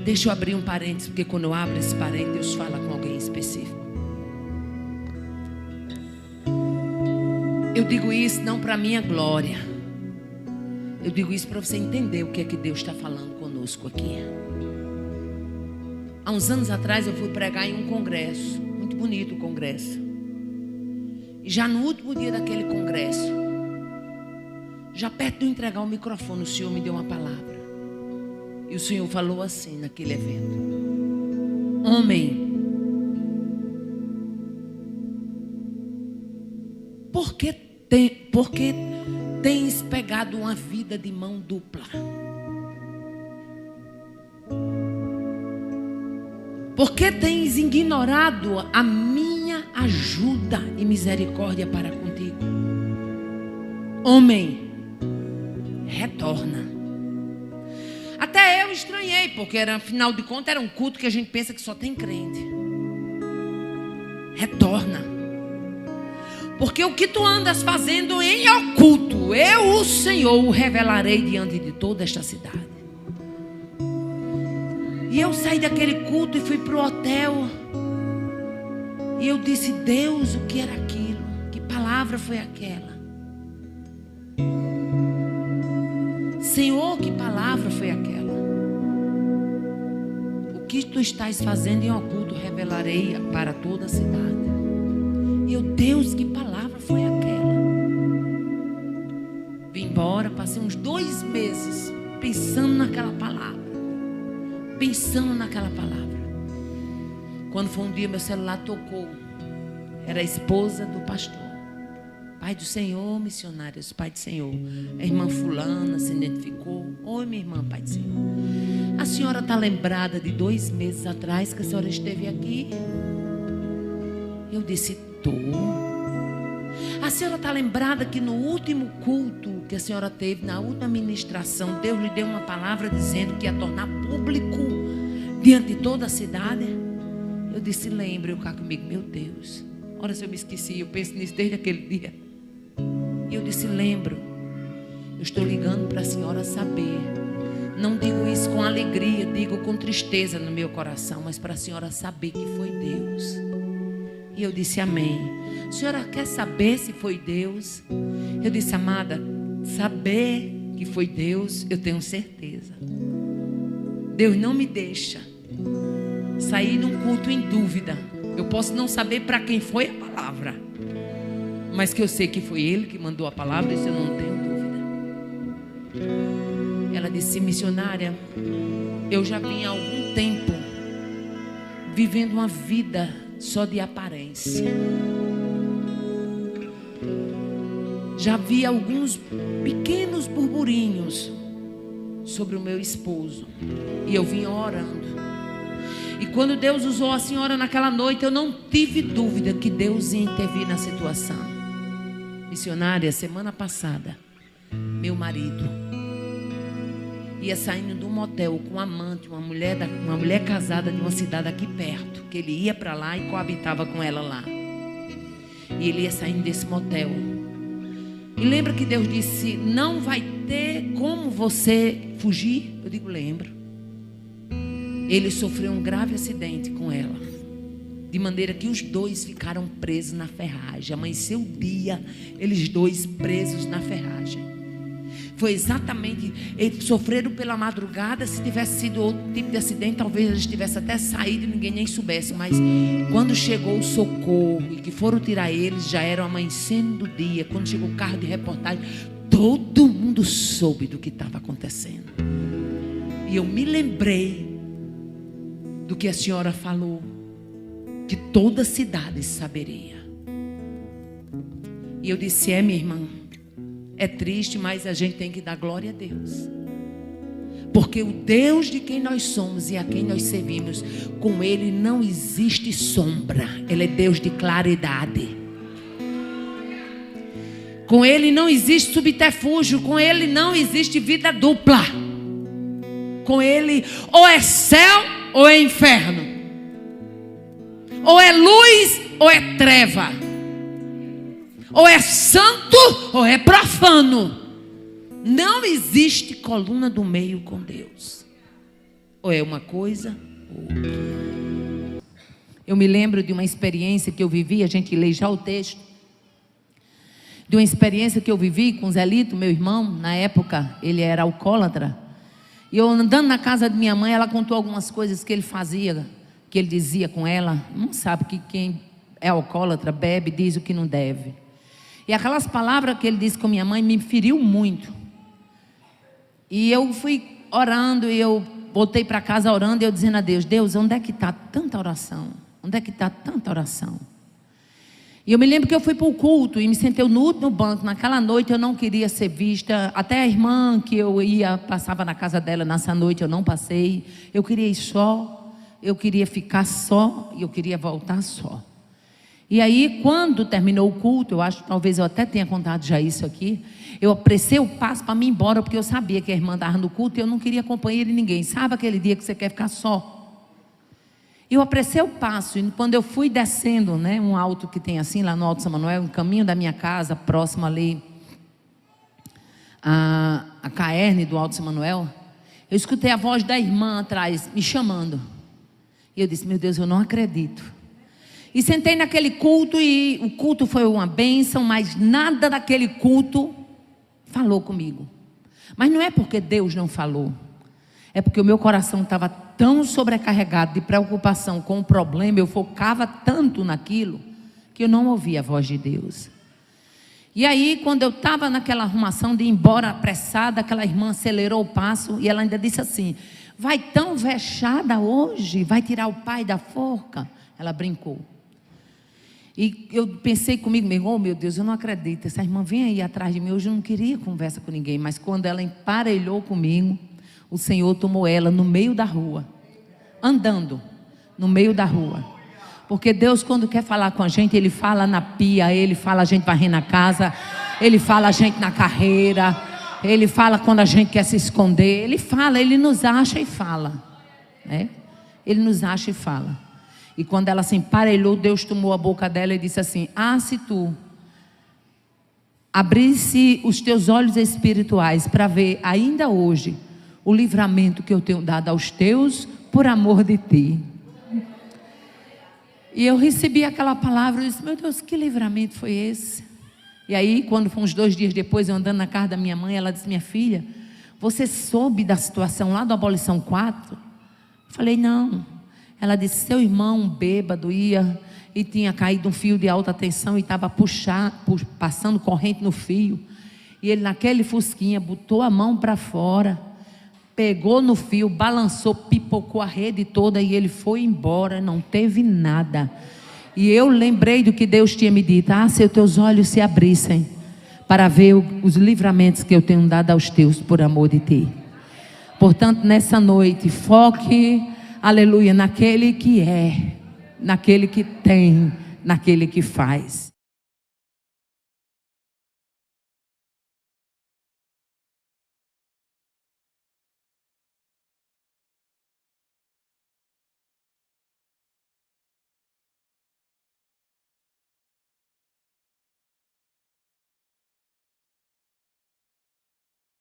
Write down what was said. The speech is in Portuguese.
Deixa eu abrir um parênteses, porque quando eu abro esse parênteses, Deus fala com alguém específico. Eu digo isso não para minha glória. Eu digo isso para você entender o que é que Deus está falando conosco aqui. Há uns anos atrás eu fui pregar em um congresso. Muito bonito o congresso. E já no último dia daquele congresso, já perto de eu entregar o microfone, o Senhor me deu uma palavra. E o Senhor falou assim naquele evento: homem, por que tens pegado uma vida de mão dupla? Por que tens ignorado a minha ajuda e misericórdia para contigo? Homem, retorna. Até eu estranhei, porque afinal de contas era um culto que a gente pensa que só tem crente. Retorna. Porque o que tu andas fazendo em oculto, eu, o Senhor, o revelarei diante de toda esta cidade. E eu saí daquele culto e fui para o hotel. E eu disse: Deus, o que era aquilo? Que palavra foi aquela? Senhor, que palavra foi aquela? O que tu estás fazendo em oculto, revelarei para toda a cidade. E eu: Deus, que palavra foi aquela? Vim embora, passei uns 2 meses pensando naquela palavra. Pensando naquela palavra. Quando foi um dia, meu celular tocou. Era a esposa do pastor. Pai do Senhor, missionários, Pai do Senhor. A irmã fulana se identificou. Oi, minha irmã, Pai do Senhor. A senhora está lembrada de 2 meses atrás que a senhora esteve aqui? Eu disse: tô. A senhora está lembrada que no último culto que a senhora teve, na última ministração, Deus lhe deu uma palavra dizendo que ia tornar público diante de toda a cidade? Eu disse: lembro. Eu cá comigo: meu Deus, ora se eu me esqueci, eu penso nisso desde aquele dia. E eu disse: lembro. Eu estou ligando para a senhora saber. Não digo isso com alegria, digo com tristeza no meu coração, mas para a senhora saber que foi Deus. E eu disse: amém. A senhora quer saber se foi Deus? Eu disse: amada, saber que foi Deus, eu tenho certeza. Deus não me deixa sair num culto em dúvida. Eu posso não saber para quem foi a palavra, mas que eu sei que foi Ele que mandou a palavra, isso eu não tenho dúvida. Ela disse: missionária, eu já vim há algum tempo vivendo uma vida só de aparência. Já vi alguns pequenos burburinhos sobre o meu esposo. E eu vinha orando. E quando Deus usou a senhora naquela noite, eu não tive dúvida que Deus ia intervir na situação. Missionária, semana passada, meu marido ia saindo de um motel com um amante, uma mulher casada de uma cidade aqui perto, que ele ia para lá e coabitava com ela lá. E ele ia saindo desse motel. E lembra que Deus disse: não vai ter como você fugir? Eu digo: lembro. Ele sofreu um grave acidente com ela, de maneira que os dois ficaram presos na ferragem. Amanheceu o dia, eles dois presos na ferragem. Foi exatamente, eles sofreram pela madrugada. Se tivesse sido outro tipo de acidente, talvez eles tivessem até saído e ninguém nem soubesse. Mas quando chegou o socorro e que foram tirar eles, já era amanhecendo o dia. Quando chegou o carro de reportagem, todo mundo soube do que estava acontecendo. E eu me lembrei do que a senhora falou, que toda a cidade saberia. E eu disse: minha irmã, é triste, mas a gente tem que dar glória a Deus. Porque o Deus de quem nós somos e a quem nós servimos, com Ele não existe sombra. Ele é Deus de claridade. Com Ele não existe subterfúgio. Com Ele não existe vida dupla. Com Ele ou é céu ou é inferno. Ou é luz ou é treva. Ou é santo ou é profano. Não existe coluna do meio com Deus. Ou é uma coisa ou outra. Eu me lembro de uma experiência que eu vivi, a gente lê já o texto, de uma experiência que eu vivi com Zelito, meu irmão. Na época ele era alcoólatra, e eu andando na casa de minha mãe, ela contou algumas coisas que ele fazia, que ele dizia com ela. Não sabe que quem é alcoólatra bebe, diz o que não deve. E aquelas palavras que ele disse com minha mãe me feriu muito. E eu fui orando, e eu voltei para casa orando, e eu dizendo a Deus: Deus, onde é que está tanta oração? Onde é que está tanta oração? E eu me lembro que eu fui para o culto e me sentei no último banco. Naquela noite eu não queria ser vista. Até a irmã que eu ia, passava na casa dela nessa noite, eu não passei. Eu queria ir só, eu queria ficar só, e eu queria voltar só. E aí, quando terminou o culto, eu acho, talvez eu até tenha contado já isso aqui, eu apressei o passo para mim ir embora, porque eu sabia que a irmã estava no culto e eu não queria companhia de ninguém. Sabe aquele dia que você quer ficar só? Eu apressei o passo, e quando eu fui descendo, né, um alto que tem assim, lá no Alto São Manuel, um caminho da minha casa, próximo ali, a caerne do Alto São Manuel, eu escutei a voz da irmã atrás, me chamando. E eu disse: meu Deus, eu não acredito. E sentei naquele culto, e o culto foi uma bênção, mas nada daquele culto falou comigo. Mas não é porque Deus não falou, é porque o meu coração estava tão sobrecarregado de preocupação com o problema, eu focava tanto naquilo, que eu não ouvia a voz de Deus. E aí, quando eu estava naquela arrumação de ir embora apressada, aquela irmã acelerou o passo, e ela ainda disse assim: vai tão vexada hoje, vai tirar o pai da forca? Ela brincou. E eu pensei comigo mesmo: oh meu Deus, eu não acredito, essa irmã vem aí atrás de mim. Hoje eu não queria conversa com ninguém, mas quando ela emparelhou comigo, o Senhor tomou ela no meio da rua, andando no meio da rua. Porque Deus, quando quer falar com a gente, Ele fala na pia, Ele fala a gente varrendo a casa, Ele fala a gente na carreira, Ele fala quando a gente quer se esconder, Ele fala, Ele nos acha e fala, né? Ele nos acha e fala. E quando ela se emparelhou, Deus tomou a boca dela e disse assim: ah, se tu abrisse os teus olhos espirituais para ver ainda hoje o livramento que eu tenho dado aos teus por amor de ti. E eu recebi aquela palavra, eu disse: meu Deus, que livramento foi esse? E aí, quando foi uns 2 dias depois, eu andando na casa da minha mãe, ela disse: minha filha, você soube da situação lá do Abolição 4? Eu falei: não. Ela disse: seu irmão, bêbado, ia e tinha caído um fio de alta tensão e estava passando corrente no fio. E ele, naquele fusquinha, botou a mão para fora, pegou no fio, balançou, pipocou a rede toda e ele foi embora, não teve nada. E eu lembrei do que Deus tinha me dito: ah, se os teus olhos se abrissem para ver os livramentos que eu tenho dado aos teus por amor de ti. Portanto, nessa noite, foque, aleluia, naquele que é, naquele que tem, naquele que faz.